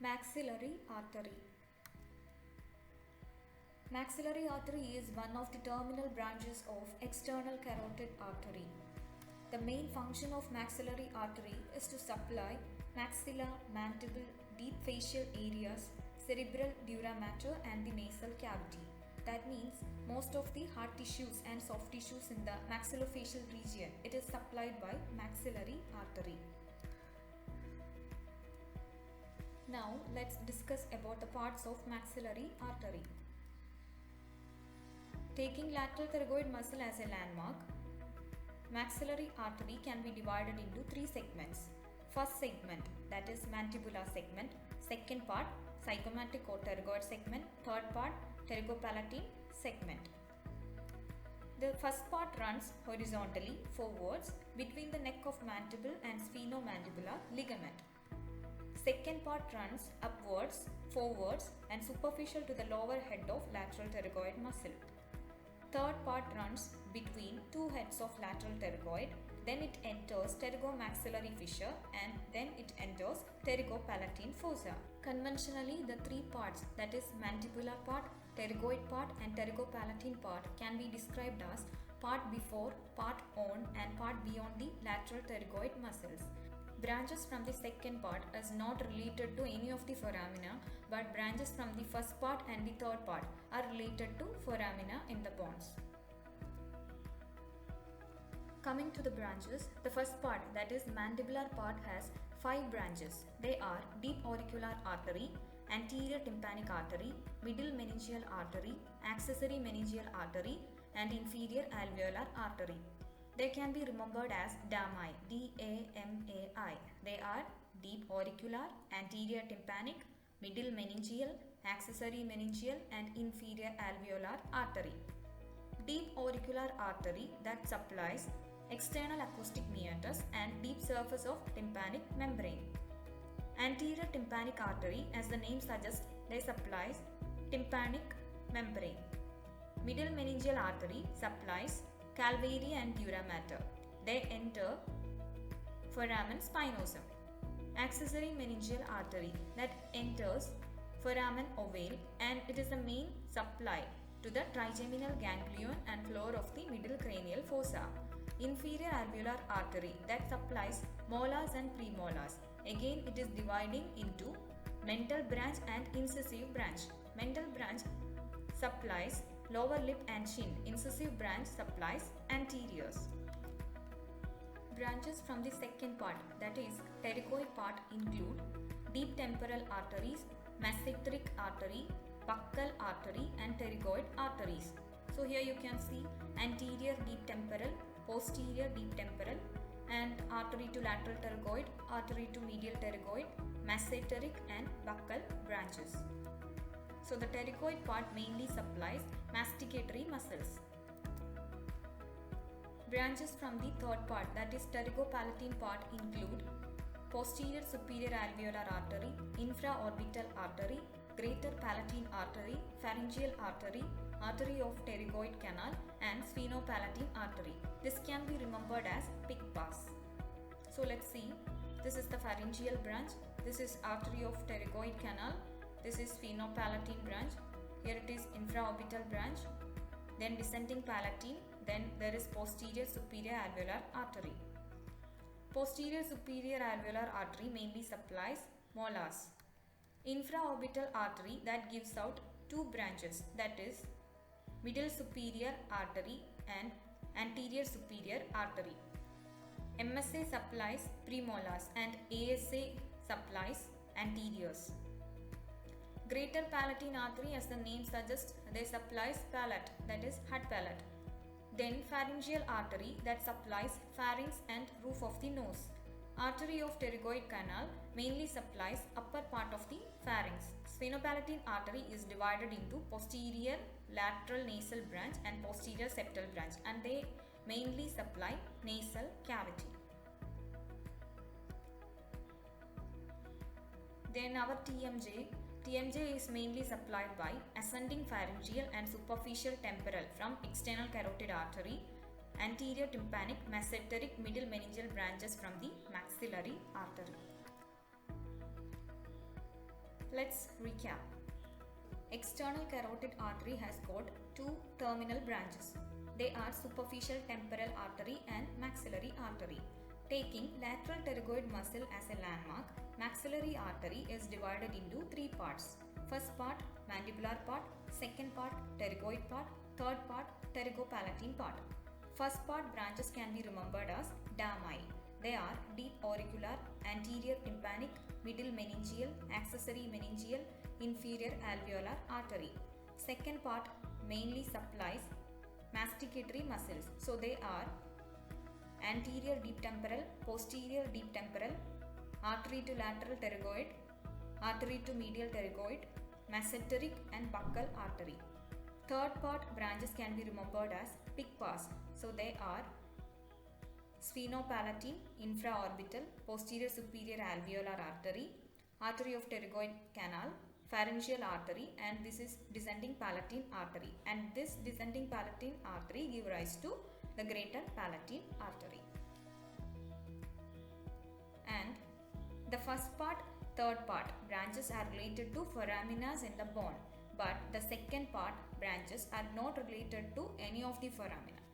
Maxillary artery. Maxillary artery is one of the terminal branches of external carotid artery. The main function of maxillary artery is to supply maxilla, mandible, deep facial areas, cerebral dura mater and the nasal cavity. That means most of the hard tissues and soft tissues in the maxillofacial region, it is supplied by maxillary artery. Now let's discuss about the parts of maxillary artery. Taking lateral pterygoid muscle as a landmark, maxillary artery can be divided into three segments. First segment, that is mandibular segment. Second part, zygomatic or pterygoid segment. Third part, pterygopalatine segment. The first part runs horizontally forwards between the neck of mandible and sphenomandibular ligament. Second part runs upwards, forwards and superficial to the lower head of lateral pterygoid muscle. Third part runs between two heads of lateral pterygoid, then it enters pterygomaxillary fissure and then it enters pterygopalatine fossa. Conventionally, the three parts, that is mandibular part, pterygoid part and pterygopalatine part, can be described as part before, part on and part beyond the lateral pterygoid muscles. Branches from the second part is not related to any of the foramina, but branches from the first part and the third part are related to foramina in the bones. Coming to the branches, the first part, that is mandibular part, has 5 branches. They are deep auricular artery, anterior tympanic artery, middle meningeal artery, accessory meningeal artery and inferior alveolar artery. They can be remembered as DAMI, D-A-M-A-I. They are deep auricular, anterior tympanic, middle meningeal, accessory meningeal and inferior alveolar artery. Deep auricular artery that supplies external acoustic meatus and deep surface of tympanic membrane. Anterior tympanic artery, as the name suggests, they supplies tympanic membrane. Middle meningeal artery supplies calvary and dura mater. They enter foramen spinosum. Accessory meningeal artery that enters foramen ovale and it is the main supply to the trigeminal ganglion and floor of the middle cranial fossa. Inferior alveolar artery that supplies molars and premolars. Again, it is dividing into mental branch and incisive branch. Mental branch supplies lower lip and chin. Incisive branch supplies anteriors. Branches from the second part, that is pterygoid part, include deep temporal arteries, maxillary artery, buccal artery and pterygoid arteries. So here you can see anterior deep temporal, posterior deep temporal and artery to lateral pterygoid, artery to medial pterygoid, maxillary and buccal branches. So the pterygoid part mainly supplies masticatory muscles. Branches from the third part, that is pterygopalatine part, include posterior superior alveolar artery, infraorbital artery, greater palatine artery, pharyngeal artery, artery of pterygoid canal and sphenopalatine artery. This can be remembered as pig pass. So let's see. This is the pharyngeal branch. This is artery of pterygoid canal. This is sphenopalatine branch. Here it is infraorbital branch. Then descending palatine. Then there is posterior superior alveolar artery. Posterior superior alveolar artery mainly supplies molars. Infraorbital artery that gives out 2 branches, that is middle superior artery and anterior superior artery. MSA supplies premolars and ASA supplies anteriors. Greater palatine artery, as the name suggests, they supplies palate, that is head palate. Then pharyngeal artery that supplies pharynx and roof of the nose. Artery of pterygoid canal mainly supplies upper part of the pharynx. Sphenopalatine artery is divided into posterior lateral nasal branch and posterior septal branch and they mainly supply nasal cavity. Then our TMJ. TMJ is mainly supplied by ascending pharyngeal and superficial temporal from external carotid artery, anterior tympanic, maxillary, middle meningeal branches from the maxillary artery. Let's recap. External carotid artery has got two terminal branches. They are superficial temporal artery and maxillary artery. Taking lateral pterygoid muscle as a landmark, maxillary artery is divided into three parts. First part, mandibular part. Second part, pterygoid part. Third part, pterygopalatine part. First part branches can be remembered as DAMI. They are deep auricular, anterior tympanic, middle meningeal, accessory meningeal, inferior alveolar artery. Second part mainly supplies masticatory muscles. So they are anterior deep temporal, posterior deep temporal, artery to lateral pterygoid, artery to medial pterygoid, mesenteric and buccal artery. Third part branches can be remembered as PICPAS. So they are sphenopalatine, infraorbital, posterior superior alveolar artery, artery of pterygoid canal, pharyngeal artery, and this is descending palatine artery. And this descending palatine artery gives rise to the greater palatine artery. And the first part, third part branches are related to foraminas in the bone, but the second part branches are not related to any of the foramina.